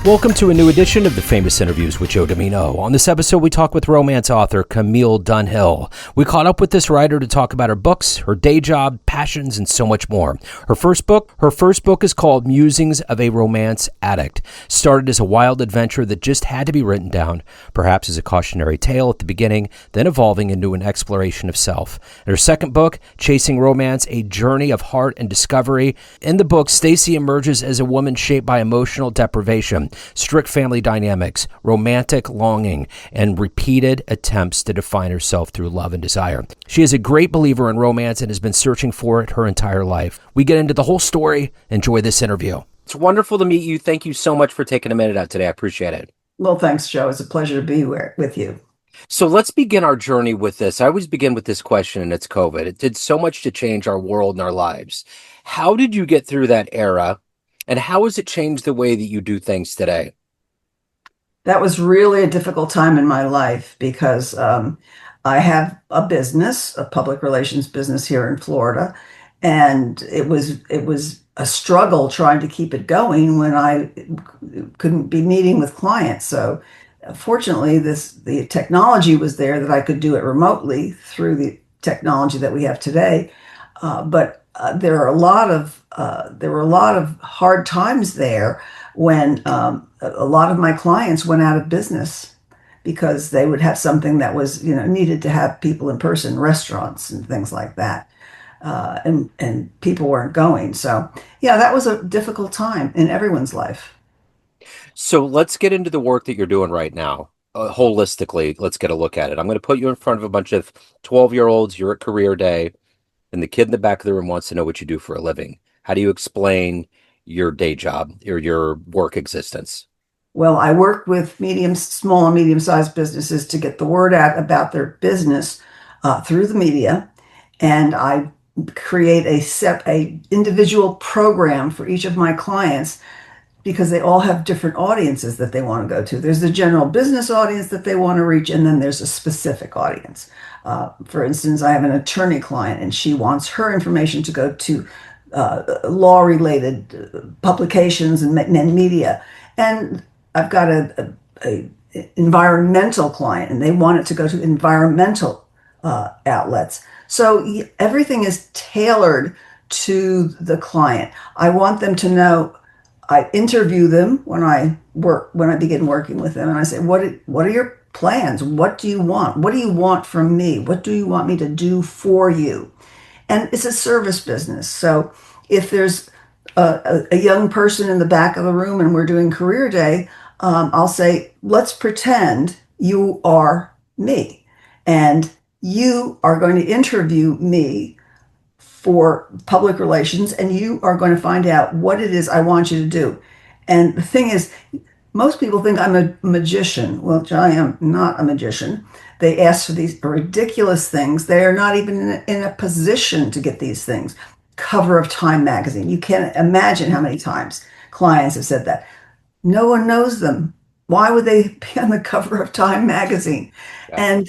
Welcome to a new edition of the Famous Interviews with Joe Dimino. On this episode, we talk with romance author Camille Dunhill. We caught up with this writer to talk about her books, her day job, passions, and so much more. Her first book is called Musings of a Romance Addict. Started as a wild adventure that just had to be written down, perhaps as a cautionary tale at the beginning, then evolving into an exploration of self. And her second book, Chasing Romance, a journey of heart and discovery. In the book, Stacey emerges as a woman shaped by emotional deprivation, strict family dynamics, romantic longing, and repeated attempts to define herself through love and desire. She is a great believer in romance and has been searching for it her entire life. We get into the whole story. Enjoy this interview. It's wonderful to meet you. Thank you so much for taking a minute out today. I appreciate it. Well, thanks, Joe. It's a pleasure to be with you. So let's begin our journey with this. I always begin with this question, and it's COVID. It did so much to change our world and our lives. How did you get through that era, and how has it changed the way that you do things today? That was really a difficult time in my life because I have a business, a public relations business here in Florida, and it was a struggle trying to keep it going when I couldn't be meeting with clients. So fortunately, the technology was there that I could do it remotely through the technology that we have today. But there were a lot of hard times there when a lot of my clients went out of business because they would have something that was needed to have people in person, restaurants and things like that, and people weren't going. So yeah, that was a difficult time in everyone's life. So let's get into the work that you're doing right now. Holistically, let's get a look at it. I'm going to put you in front of a bunch of 12-year-olds. You're at career day, and the kid in the back of the room wants to know what you do for a living. How do you explain your day job or your work existence? Well, I work with small and medium-sized businesses to get the word out about their business through the media, and I create a individual program for each of my clients because they all have different audiences that they want to go to. There's the general business audience that they want to reach, and then there's a specific audience. For instance, I have an attorney client, and she wants her information to go to law-related publications and media. And I've got a environmental client, and they want it to go to environmental outlets. So everything is tailored to the client. I want them to know. I interview them when I begin working with them, and I say, what are your plans? What do you want? What do you want from me? What do you want me to do for you? And it's a service business. So if there's a young person in the back of the room and we're doing career day, I'll say, let's pretend you are me, and you are going to interview me for public relations, and you are going to find out what it is I want you to do. And the thing is, most people think I'm a magician. Well, I am not a magician. They ask for these ridiculous things. They are not even in a position to get these things. Cover of Time magazine. You can't imagine how many times clients have said that. No one knows them. Why would they be on the cover of Time magazine? Yeah. And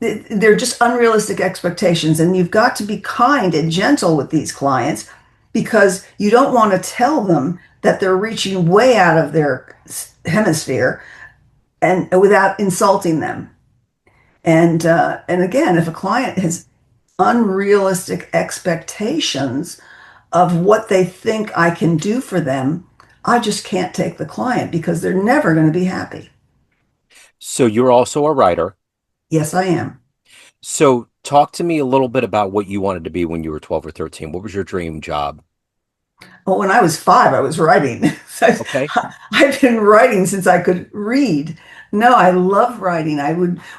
they're just unrealistic expectations, and you've got to be kind and gentle with these clients because you don't want to tell them that they're reaching way out of their hemisphere and without insulting them. And again, if a client has unrealistic expectations of what they think I can do for them, I just can't take the client because they're never going to be happy. So you're also a writer. Yes, I am. So talk to me a little bit about what you wanted to be when you were 12 or 13. What was your dream job? Well, when I was 5, I was writing. Okay. I've been writing since I could read. No, I love writing.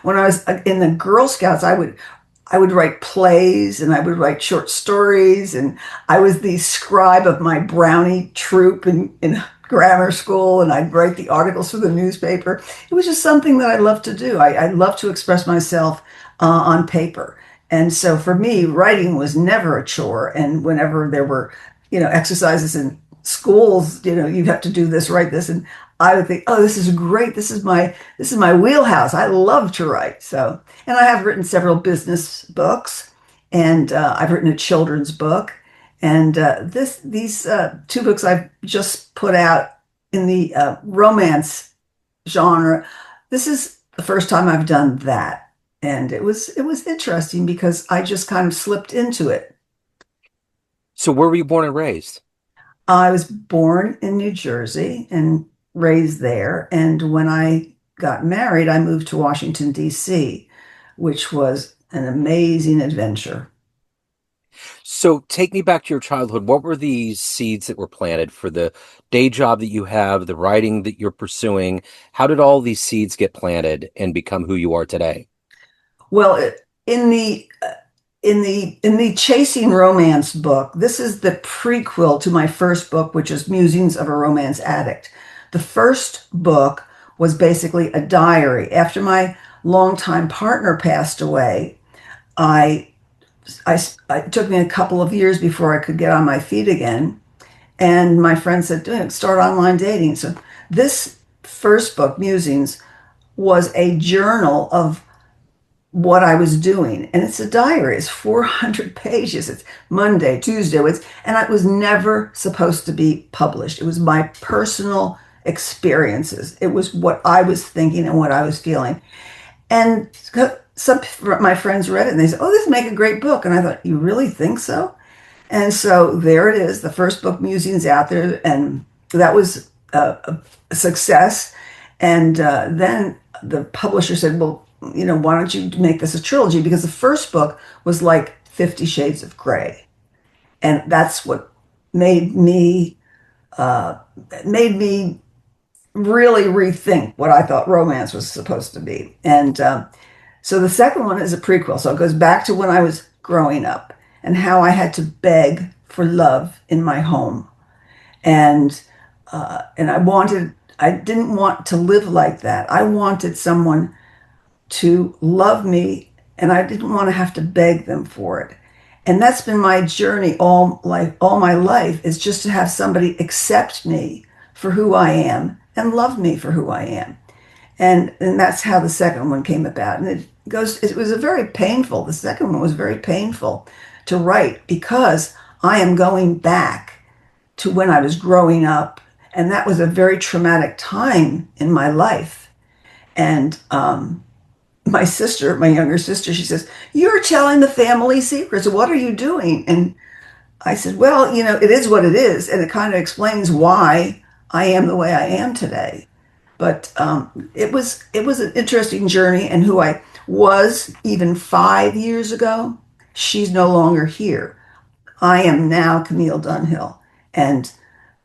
When I was in the Girl Scouts, I would write plays and I would write short stories, and I was the scribe of my brownie troop in grammar school, and I'd write the articles for the newspaper. It was just something that I loved to do. I love to express myself on paper. And so for me, writing was never a chore. And whenever there were, exercises in schools, you have to do this, write this. And I would think, oh, this is great. This is my wheelhouse. I love to write. So, and I have written several business books, and I've written a children's book. And these 2 books I've just put out in the romance genre. This is the first time I've done that. And it was interesting because I just kind of slipped into it. So where were you born and raised? I was born in New Jersey and raised there. And when I got married, I moved to Washington, D.C., which was an amazing adventure. So take me back to your childhood. What were these seeds that were planted for the day job that you have, the writing that you're pursuing? How did all these seeds get planted and become who you are today? Well, in the Chasing Romance book, this is the prequel to my first book, which is Musings of a Romance Addict. The first book was basically a diary. After my longtime partner passed away, I, it took me a couple of years before I could get on my feet again. And my friend said, start online dating. So this first book, Musings, was a journal of what I was doing. And it's a diary. It's 400 pages. It's Monday, Tuesday. And it was never supposed to be published. It was my personal experiences. It was what I was thinking and what I was feeling. And some of my friends read it and they said, "Oh, this would make a great book." And I thought, "You really think so?" And so there it is, the first book, Musings, out there. And that was a success. And then the publisher said, "Well, why don't you make this a trilogy?" Because the first book was like 50 Shades of Grey. And that's what made me uh, made me really rethink what I thought romance was supposed to be. And so the second one is a prequel. So it goes back to when I was growing up and how I had to beg for love in my home. And I didn't want to live like that. I wanted someone to love me, and I didn't want to have to beg them for it. And that's been my journey all my life, is just to have somebody accept me for who I am and love me for who I am. And that's how the second one came about. And it was a very painful, the second one was very painful to write because I am going back to when I was growing up. And that was a very traumatic time in my life. And my sister, my younger sister, she says, "You're telling the family secrets. What are you doing?" And I said, "Well, it is what it is. And it kind of explains why I am the way I am today." But it was an interesting journey, and who I was even 5 years ago, she's no longer here. I am now Camille Dunhill, and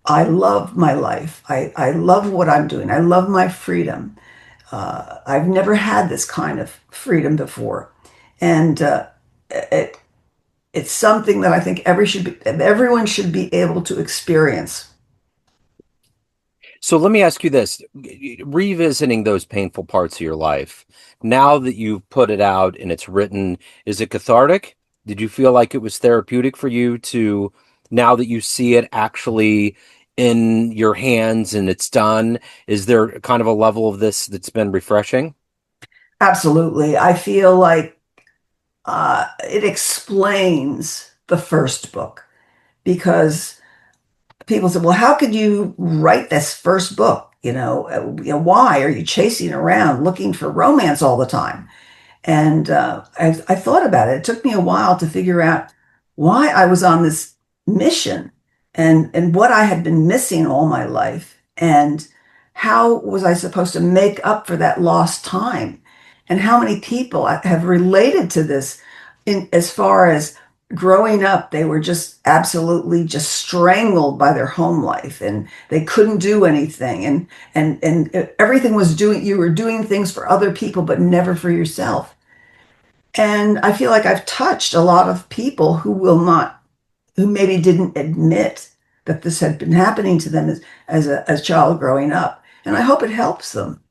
I love my life. I love what I'm doing. I love my freedom. I've never had this kind of freedom before, and it, it's something that I think everyone should be able to experience. So let me ask you this, revisiting those painful parts of your life, now that you've put it out and it's written, is it cathartic? Did you feel like it was therapeutic for you to, now that you see it actually in your hands and it's done, is there kind of a level of this that's been refreshing? Absolutely, I feel like it explains the first book because people said, "Well, how could you write this first book? Why are you chasing around looking for romance all the time?" And I thought about it. It took me a while to figure out why I was on this mission and what I had been missing all my life. And how was I supposed to make up for that lost time? And how many people have related to this as far as growing up, they were just absolutely just strangled by their home life and they couldn't do anything. And everything was you were doing things for other people, but never for yourself. And I feel like I've touched a lot of people who maybe didn't admit that this had been happening to them as a child growing up. And I hope it helps them.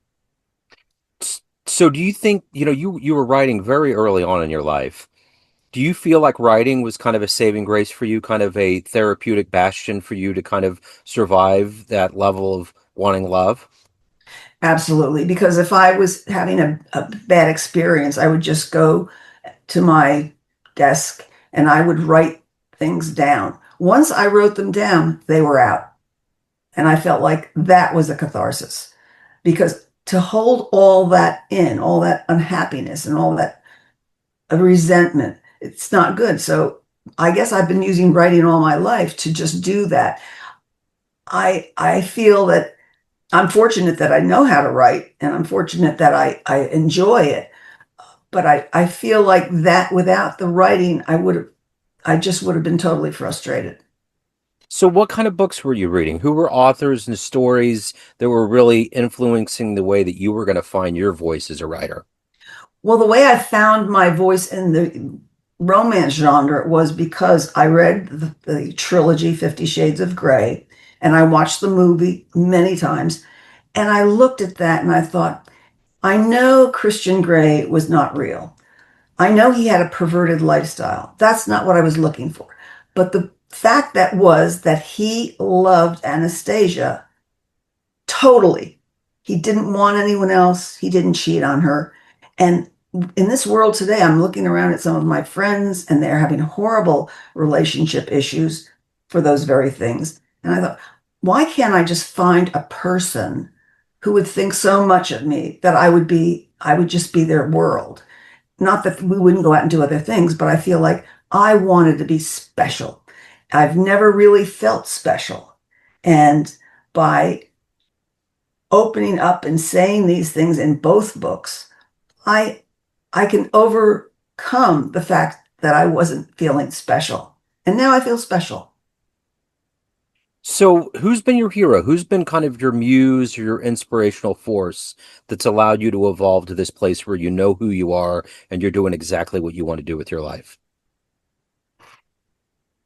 So do you think, you were writing very early on in your life. Do you feel like writing was kind of a saving grace for you, kind of a therapeutic bastion for you to kind of survive that level of wanting love? Absolutely. Because if I was having a bad experience, I would just go to my desk and I would write things down. Once I wrote them down, they were out. And I felt like that was a catharsis because to hold all that in, all that unhappiness and all that resentment, it's not good. So I guess I've been using writing all my life to just do that. I feel that I'm fortunate that I know how to write and I'm fortunate that I enjoy it. But I feel like that without the writing, I just would have been totally frustrated. So, what kind of books were you reading? Who were authors and stories that were really influencing the way that you were going to find your voice as a writer? Well, the way I found my voice in the romance genre was because I read the trilogy Fifty Shades of Grey and I watched the movie many times. And I looked at that and I thought, I know Christian Grey was not real. I know he had a perverted lifestyle. That's not what I was looking for. But the fact that was that he loved Anastasia totally. He didn't want anyone else. He didn't cheat on her. And in this world today, I'm looking around at some of my friends and they're having horrible relationship issues for those very things. And I thought, why can't I just find a person who would think so much of me that I would just be their world? Not that we wouldn't go out and do other things, but I feel like I wanted to be special. I've never really felt special. And by opening up and saying these things in both books, I I can overcome the fact that I wasn't feeling special. And now I feel special. So, who's been your hero? Who's been kind of your muse or your inspirational force that's allowed you to evolve to this place where you know who you are and you're doing exactly what you want to do with your life?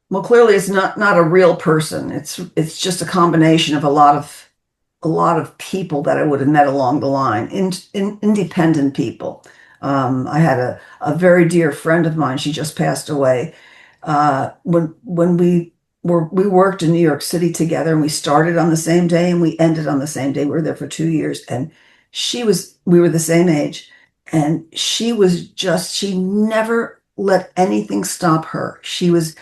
Well, clearly it's not a real person. It's just a combination of a lot of people that I would have met along the line, independent people. I had a very dear friend of mine. She just passed away. When we worked in New York City together, and we started on the same day and we ended on the same day. We were there for 2 years, and we were the same age, and she never let anything stop her. She was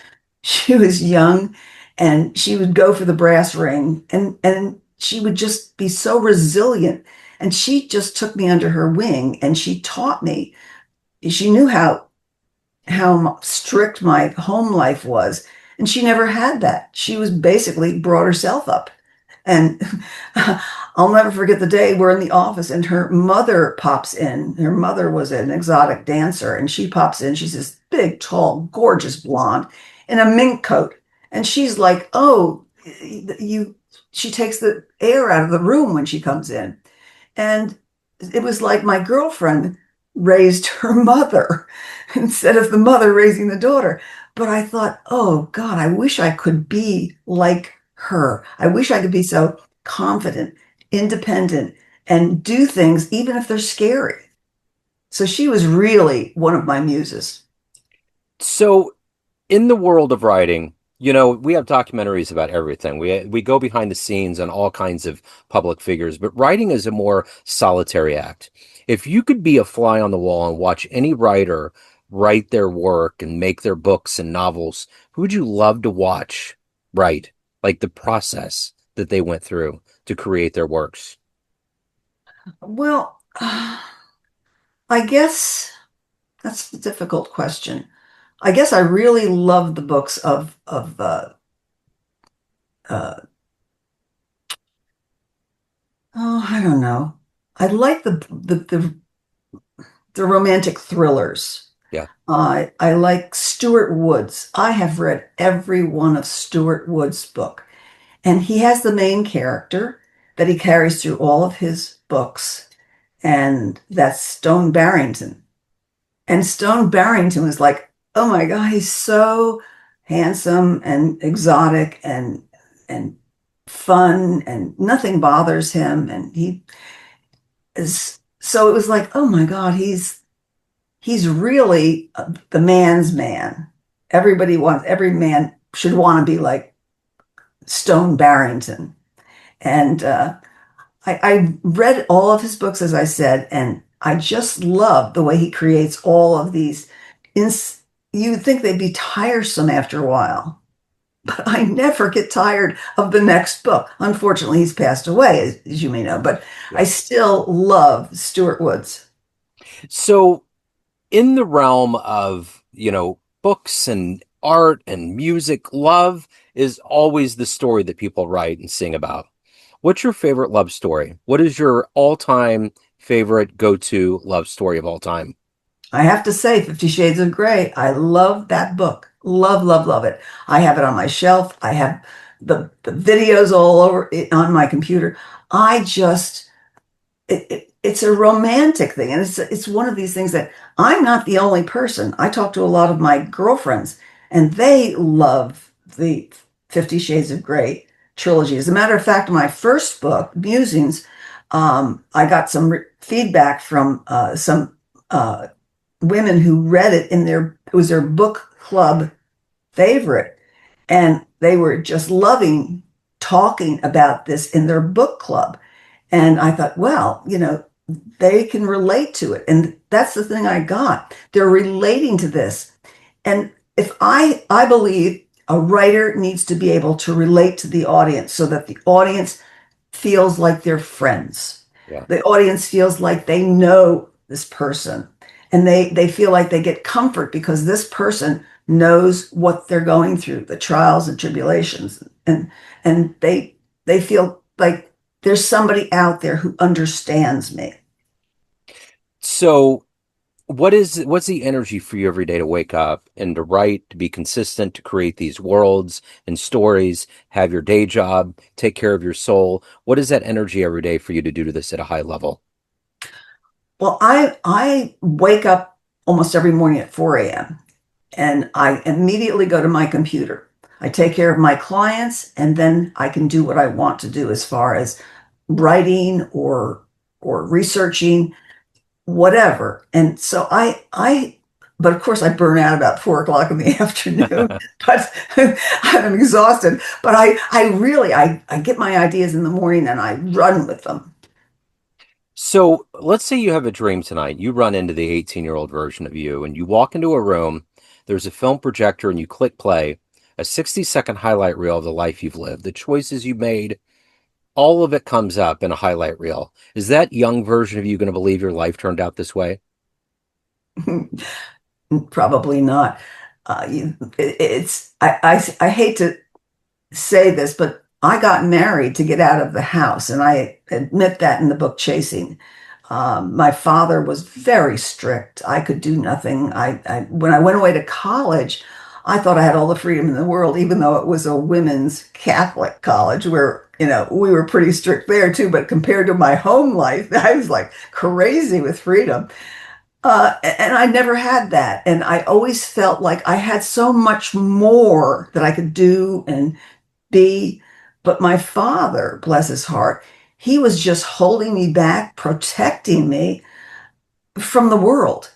young and she would go for the brass ring and she would just be so resilient. And she just took me under her wing and she taught me. She knew how strict my home life was. And she never had that. She was basically brought herself up. And I'll never forget the day we're in the office and her mother pops in. Her mother was an exotic dancer and she pops in. She's this big, tall, gorgeous blonde in a mink coat. And she's like, oh, you, she takes the air out of the room when she comes in. And it was like my girlfriend raised her mother instead of the mother raising the daughter. But I thought, oh God, I wish I could be like her. I wish I could be so confident, independent, and do things even if they're scary. So she was really one of my muses. So, in the world of writing, we have documentaries about everything. We go behind the scenes on all kinds of public figures, but writing is a more solitary act. If you could be a fly on the wall and watch any writer write their work and make their books and novels, who would you love to watch write? Like the process that they went through to create their works. Well, I guess that's a difficult question. I guess I really love the books uh, oh, I don't know. I like the romantic thrillers. Yeah. I like Stuart Wood's. I have read every one of Stuart Wood's book, and he has the main character that he carries through all of his books, and that's Stone Barrington. And Stone Barrington was like, oh my God, he's so handsome and exotic and fun, and nothing bothers him, and he is so it was like, oh my God, he's really the man's man. Every man should want to be like Stone Barrington. And I read all of his books, as I said, and I just love the way he creates all of these. Ins- you would think they'd be tiresome after a while, but I never get tired of the next book. Unfortunately, he's passed away, as you may know, but I Yeah. still love Stuart Woods. So, in the realm of, books and art and music, love is always the story that people write and sing about. What's your favorite love story? What is your all-time favorite go-to love story of all time? I have to say, Fifty Shades of Grey, I love that book. Love, love, love it. I have it on my shelf. I have the videos all over it on my computer. I just, it's a romantic thing. And it's one of these things that I'm not the only person. I talk to a lot of my girlfriends, and they love the 50 Shades of Grey trilogy. As a matter of fact, my first book, Musings, I got some feedback from some women who read it it was their book club favorite. And they were just loving talking about this in their book club. And I thought, well, they can relate to it. And that's the thing I got. They're relating to this. And if I believe a writer needs to be able to relate to the audience so that the audience feels like they're friends. Yeah. The audience feels like they know this person, and they feel like they get comfort because this person knows what they're going through, the trials and tribulations, and they feel like there's somebody out there who understands me. So, what's the energy for you every day to wake up and to write, to be consistent, to create these worlds and stories, have your day job, take care of your soul? What is that energy every day for you to do this at a high level? Well, I wake up almost every morning at 4 a.m. and I immediately go to my computer. I take care of my clients, and then I can do what I want to do as far as writing or researching, whatever. And so but of course I burn out about 4 o'clock in the afternoon, but I'm exhausted. But I get my ideas in the morning and I run with them. So let's say you have a dream tonight. You run into the 18-year-old version of you and you walk into a room, there's a film projector, and you click play, a 60-second highlight reel of the life you've lived, the choices you made, all of it comes up in a highlight reel. Is that young version of you going to believe your life turned out this way? Probably not. I hate to say this, but I got married to get out of the house, and I admit that in the book Chasing. My father was very strict. I could do nothing. When I went away to college, I thought I had all the freedom in the world, even though it was a women's Catholic college where, we were pretty strict there too. But compared to my home life, I was like crazy with freedom. And I never had that. And I always felt like I had so much more that I could do and be. But my father, bless his heart, he was just holding me back, protecting me from the world.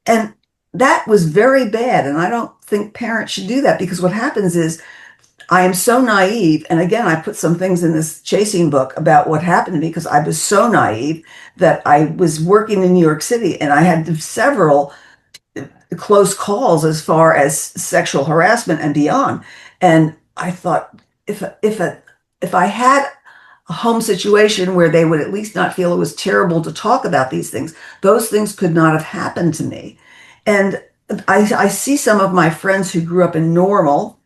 And that was very bad. And I don't think parents should do that, because what happens is I am so naive. And again, I put some things in this chasing book about what happened to me because I was so naive that I was working in New York City and I had several close calls as far as sexual harassment and beyond. And I thought, if I had a home situation where they would at least not feel it was terrible to talk about these things, those things could not have happened to me. And I see some of my friends who grew up in normal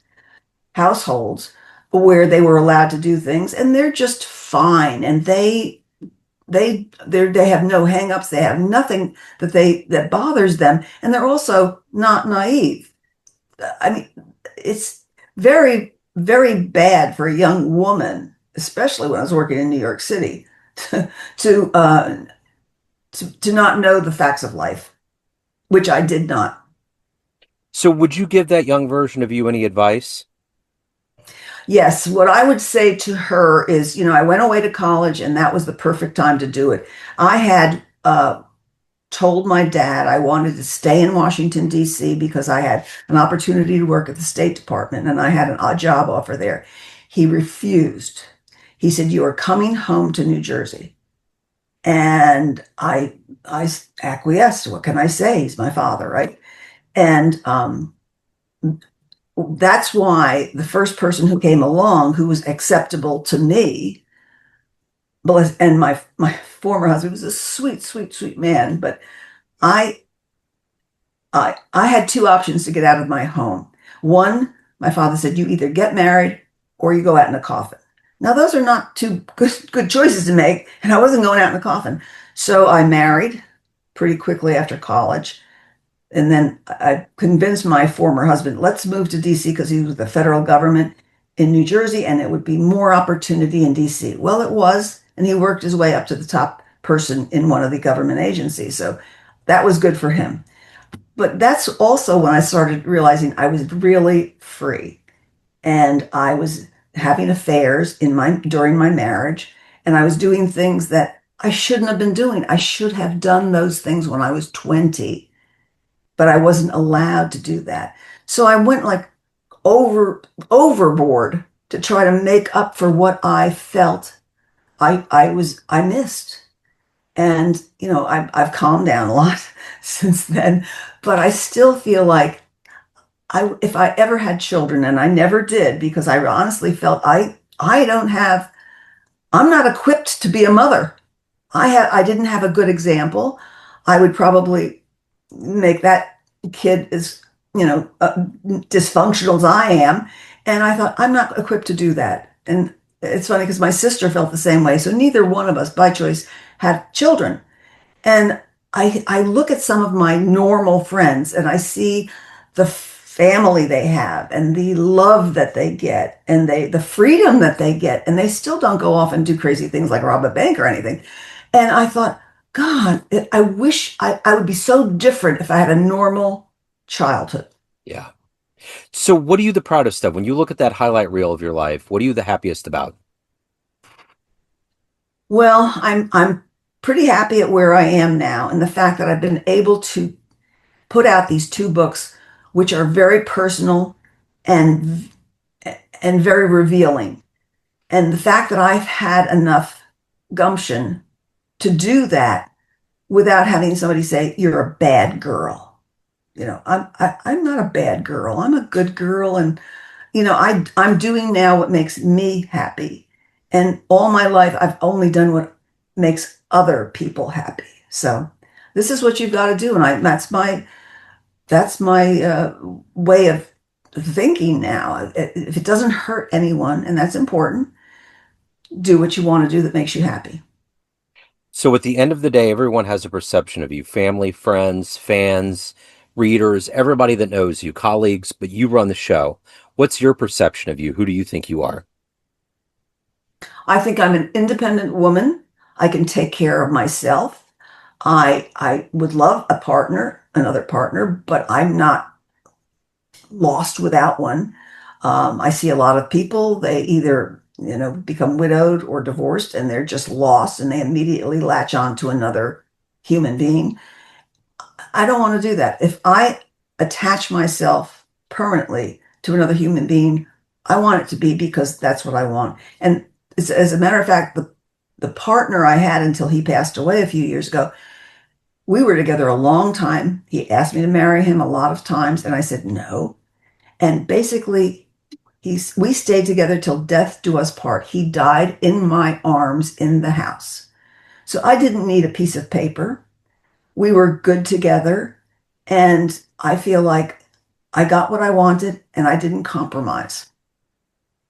households where they were allowed to do things, and they're just fine, and they have no hangups, they have nothing that bothers them, and they're also not naive. I mean, it's very, very bad for a young woman, especially when I was working in New York City, to to uh, to not know the facts of life, which I did not. So would you give that young version of you any advice? Yes, what I would say to her is, I went away to college, and that was the perfect time to do it. I had told my dad I wanted to stay in Washington, D.C., because I had an opportunity to work at the State Department and I had an odd job offer there. He refused. He said, "You are coming home to New Jersey." And I acquiesced. What can I say? He's my father, right? And that's why the first person who came along who was acceptable to me, and my former husband was a sweet, sweet, sweet man, but I I had two options to get out of my home. One, my father said, you either get married or you go out in a coffin. Now, those are not two good choices to make, and I wasn't going out in a coffin. So I married pretty quickly after college. And then I convinced my former husband, let's move to DC because he was with the federal government in New Jersey and it would be more opportunity in DC. Well, it was, and he worked his way up to the top person in one of the government agencies. So that was good for him. But that's also when I started realizing I was really free and I was having affairs during my marriage, and I was doing things that I shouldn't have been doing. I should have done those things when I was 20, but I wasn't allowed to do that. So I went like overboard to try to make up for what I felt I missed. And, I've calmed down a lot since then, but I still feel like if I ever had children, and I never did, because I honestly felt I'm not equipped to be a mother. I didn't have a good example. I would probably make that kid as, dysfunctional as I am. And I thought, I'm not equipped to do that. And it's funny because my sister felt the same way. So neither one of us by choice had children. And I look at some of my normal friends and I see the family they have and the love that they get and the freedom that they get, and they still don't go off and do crazy things like rob a bank or anything. And I thought, God, I wish I would be so different if I had a normal childhood. Yeah. So what are you the proudest of? When you look at that highlight reel of your life, what are you the happiest about? Well, I'm pretty happy at where I am now, and the fact that I've been able to put out these two books, which are very personal and very revealing. And the fact that I've had enough gumption to do that without having somebody say, you're a bad girl. I'm not a bad girl. I'm a good girl. And, I'm doing now what makes me happy. And all my life, I've only done what makes other people happy. So this is what you've got to do. And that's my way of thinking now. If it doesn't hurt anyone, and that's important, do what you want to do that makes you happy. So at the end of the day, everyone has a perception of you: family, friends, fans, readers, everybody that knows you, colleagues, but you run the show. What's your perception of you? Who do you think you are? I think I'm an independent woman. I can take care of myself. I would love another partner, but I'm not lost without one. I see a lot of people, they either, become widowed or divorced, and they're just lost and they immediately latch on to another human being. I don't want to do that. If I attach myself permanently to another human being, I want it to be because that's what I want. And as a matter of fact, the partner I had until he passed away a few years ago, we were together a long time. He asked me to marry him a lot of times, and I said no. And basically, we stayed together till death do us part. He died in my arms in the house. So I didn't need a piece of paper. We were good together, and I feel like I got what I wanted, and I didn't compromise.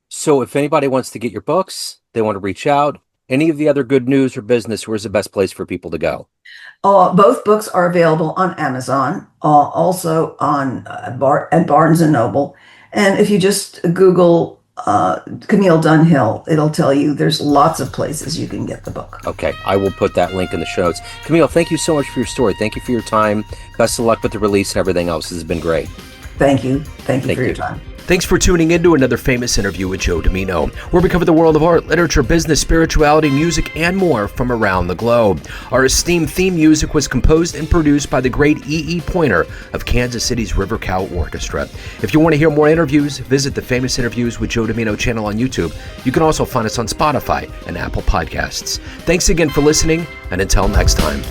So if anybody wants to get your books, they want to reach out, any of the other good news or business, where's the best place for people to go? Both books are available on Amazon, also on at Barnes and Noble. And if you just Google Camille Dunhill, it'll tell you there's lots of places you can get the book. Okay, I will put that link in the show notes. Camille, thank you so much for your story. Thank you for your time. Best of luck with the release and everything else. This has been great. Thank you. Thank you for your time. Thanks for tuning in to another famous interview with Joe Dimino, where we cover the world of art, literature, business, spirituality, music, and more from around the globe. Our esteemed theme music was composed and produced by the great E.E. Pointer of Kansas City's River Cow Orchestra. If you want to hear more interviews, visit the Famous Interviews with Joe Dimino channel on YouTube. You can also find us on Spotify and Apple Podcasts. Thanks again for listening, and until next time.